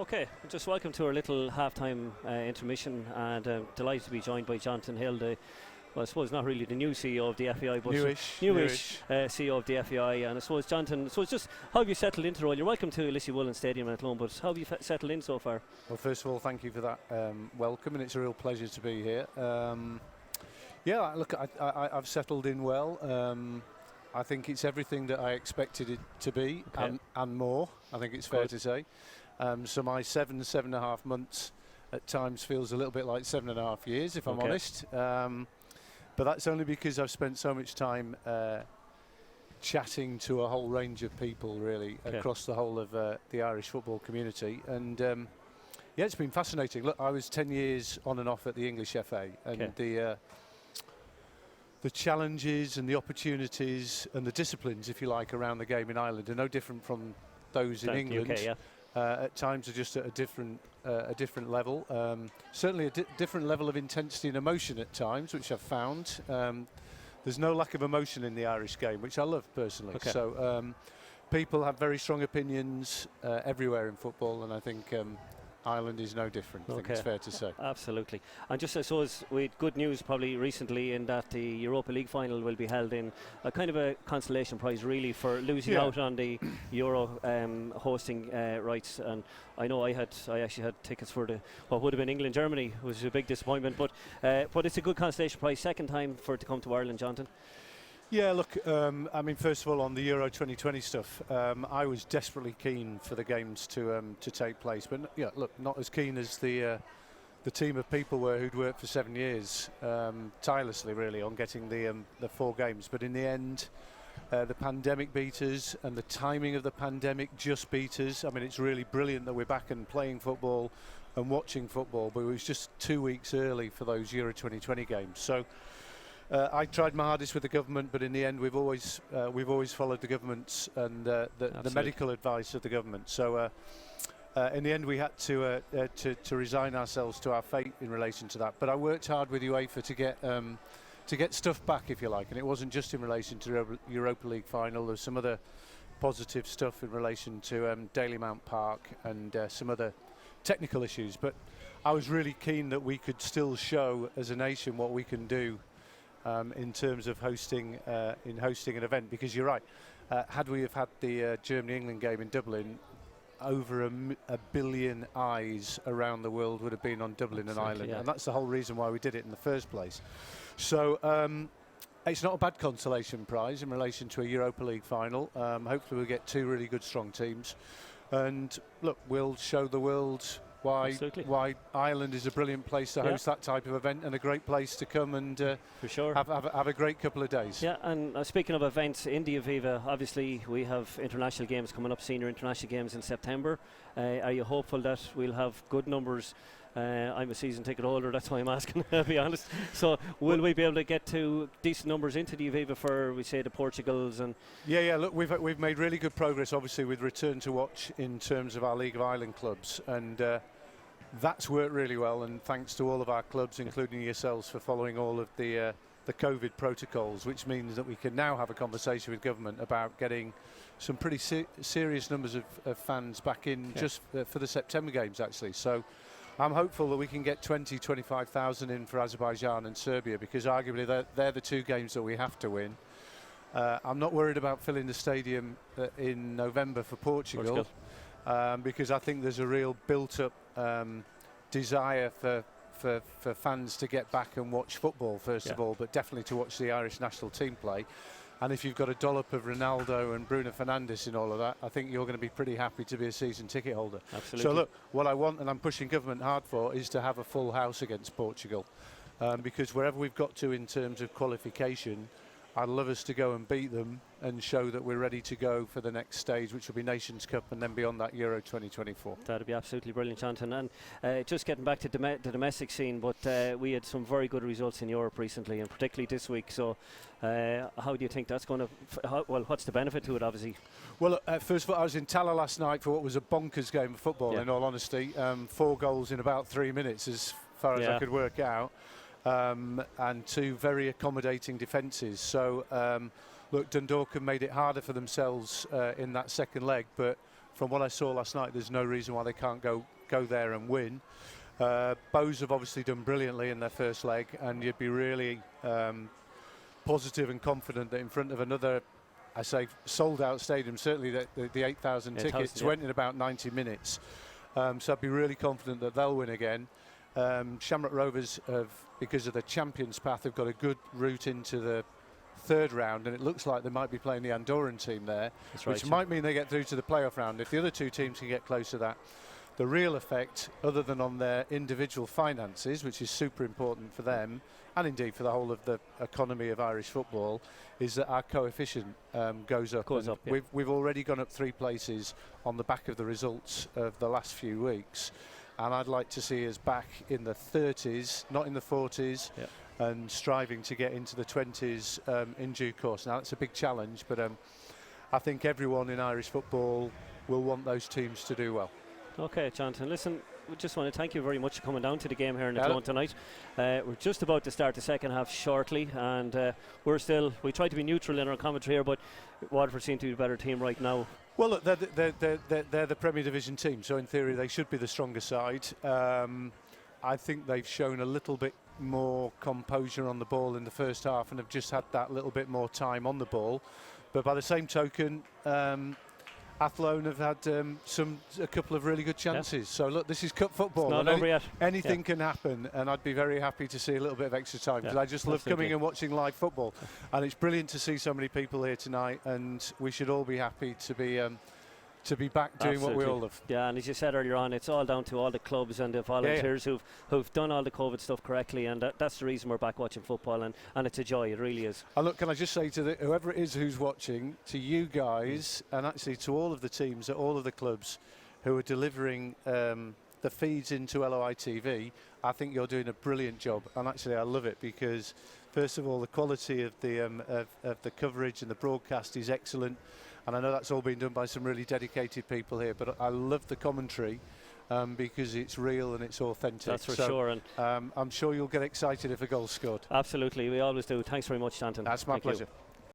Okay, just welcome to our little half-time intermission, and delighted to be joined by Jonathon Hill, well, I suppose not really the new CEO of the FAI, but newish CEO of the FAI. And I suppose, Jonathon, just how have you settled into the role? You're welcome to Lissie Woolen Stadium at home, but how have you settled in so far? Well, first of all, thank you for that welcome, and it's a real pleasure to be here. Yeah, look, I've settled in well. I think it's everything that I expected it to be, and more, I think it's fair to say. So my 7.5 months at times feels a little bit like 7.5 years, if I'm honest. But that's only because I've spent so much time chatting to a whole range of people, really, across the whole of the Irish football community. And yeah, it's been fascinating. Look, I was 10 years on and off at the English FA, and the challenges and the opportunities and the disciplines, if you like, around the game in Ireland are no different from those in England. UK, at times are just at a different level. Certainly a different level of intensity and emotion at times, which I've found. There's no lack of emotion in the Irish game, which I love personally. So people have very strong opinions everywhere in football, and I think Ireland is no different. I think it's fair to say. Absolutely. And just, I suppose, we had good news probably recently in that the Europa League final will be held in a kind of a consolation prize, really, for losing out on the Euro hosting rights. And I know I actually had tickets for what would have been England-Germany, which was a big disappointment. But it's a good consolation prize. Second time for it to come to Ireland, Jonathon. Yeah, look, I mean, first of all, on the Euro 2020 stuff, I was desperately keen for the games to take place, but yeah, look, not as keen as the team of people were who'd worked for 7 years tirelessly, really, on getting the 4 games. But in the end, the pandemic beat us, and the timing of the pandemic just beat us. I mean, it's really brilliant that we're back and playing football and watching football, but it was just 2 weeks early for those Euro 2020 games. So. I tried my hardest with the government, but in the end, we've always followed the government's and the medical advice of the government. So in the end, we had to resign ourselves to our fate in relation to that. But I worked hard with UEFA to get stuff back, if you like, and it wasn't just in relation to the Europa League final. There's some other positive stuff in relation to Dalymount Park and some other technical issues. But I was really keen that we could still show as a nation what we can do. In terms of hosting an event, because you're right, had we have had the Germany-England game in Dublin, over a billion eyes around the world would have been on Dublin and Ireland, and that's the whole reason why we did it in the first place. So it's not a bad consolation prize in relation to a Europa League final. Hopefully we'll get 2 really good strong teams, and look, we'll show the world why Ireland is a brilliant place to host that type of event, and a great place to come and for sure have a great couple of days. Yeah, and speaking of events in the Aviva, obviously we have international games coming up, senior international games in September. Are you hopeful that we'll have good numbers? I'm a season ticket holder, that's why I'm asking, to be honest. So will we be able to get to decent numbers into the Aviva for, we say, the Portugals? And yeah, look, we've made really good progress, obviously, with Return to Watch in terms of our League of Ireland clubs, and that's worked really well, and thanks to all of our clubs, including yourselves, for following all of the COVID protocols, which means that we can now have a conversation with government about getting some pretty serious numbers of fans back in just for the September games, actually. So I'm hopeful that we can get 25,000 in for Azerbaijan and Serbia, because arguably they're the 2 games that we have to win. I'm not worried about filling the stadium in November for Portugal. Because I think there's a real built-up desire for fans to get back and watch football, first of all, but definitely to watch the Irish national team play. And if you've got a dollop of Ronaldo and Bruno Fernandes in all of that, I think you're going to be pretty happy to be a season ticket holder. Absolutely. So look, what I want, and I'm pushing government hard for, is to have a full house against Portugal. Because wherever we've got to in terms of qualification, I'd love us to go and beat them and show that we're ready to go for the next stage, which will be Nations Cup, and then beyond that, Euro 2024. That'd be absolutely brilliant, Jonathon. And just getting back to the domestic scene, but we had some very good results in Europe recently, and particularly this week. So how do you think that's going to, what's the benefit to it, obviously? Well, first of all, I was in Tala last night for what was a bonkers game of football, in all honesty. 4 goals in about 3 minutes, as far as I could work out. And 2 very accommodating defences. So, look, Dundalk made it harder for themselves in that second leg, but from what I saw last night, there's no reason why they can't go go there and win. Bows have obviously done brilliantly in their first leg, and you'd be really positive and confident that in front of another, I say, sold-out stadium, certainly the 8,000 tickets went in about 90 minutes. So I'd be really confident that they'll win again. Shamrock Rovers, because of the Champions Path, have got a good route into the third round, and it looks like they might be playing the Andorran team there, which might mean they get through to the playoff round. If the other two teams can get close to that, the real effect, other than on their individual finances, which is super important for them, and indeed for the whole of the economy of Irish football, is that our coefficient goes up. Yeah. We've already gone up 3 places on the back of the results of the last few weeks, and I'd like to see us back in the 30s, not in the 40s, and striving to get into the 20s in due course. Now, that's a big challenge, but I think everyone in Irish football will want those teams to do well. Okay, Jonathan, listen, we just want to thank you very much for coming down to the game here in Athlone tonight. We're just about to start the second half shortly, and we try to be neutral in our commentary here, but Waterford seem to be a better team right now. Well, look, they're the Premier Division team, so in theory they should be the stronger side. I think they've shown a little bit more composure on the ball in the first half and have just had that little bit more time on the ball. But by the same token, Athlone have had a couple of really good chances. So look, this is cup football. It's not over yet. Anything can happen, and I'd be very happy to see a little bit of extra time, because I just love coming and watching live football. And it's brilliant to see so many people here tonight, and we should all be happy to be back doing what we all love. Yeah, and as you said earlier on, it's all down to all the clubs and the volunteers who've done all the COVID stuff correctly, and that's the reason we're back watching football, and it's a joy, it really is. And look, can I just say to whoever it is who's watching, to you guys, and actually to all of the teams at all of the clubs who are delivering the feeds into LOI TV, I think you're doing a brilliant job, and actually I love it, because first of all, the quality of the coverage and the broadcast is excellent. And I know that's all been done by some really dedicated people here, but I love the commentary because it's real and it's authentic. That's for sure. And I'm sure you'll get excited if a goal's scored. Absolutely, we always do. Thanks very much, Jonathan. That's my pleasure.